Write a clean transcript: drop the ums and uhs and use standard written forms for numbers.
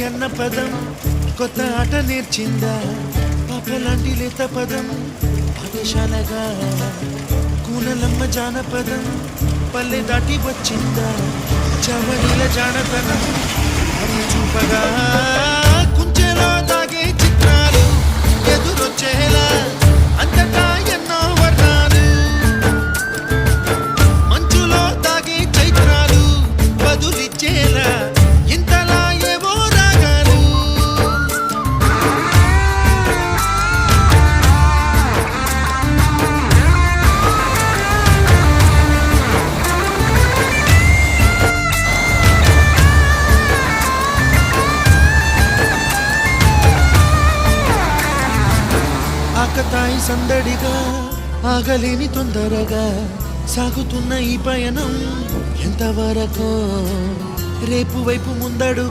అన్న పదం కొత్త ఆట నేర్చిందా పాపలాంటి లేత పదం పాఠశాలగా కూనలమ్మ జానపదం పల్లె దాటి వచ్చిందా చవడిల జానతనం అది చూపగా కుంచెలో దాగే చిత్రాలు ఎదురొచ్చేలా అంతటా ఎన్నో వర్ణాలు మంచులో దాగే చైత్రాలు బదులిచ్చేలా ఇంతలా ఏవో రాగాలు ఆకతాయి సందడిగా ఆగలేని తొందరగా సాగుతున్న ఈ పయనం ఎంతవరకు రేపు వైపు ముందడు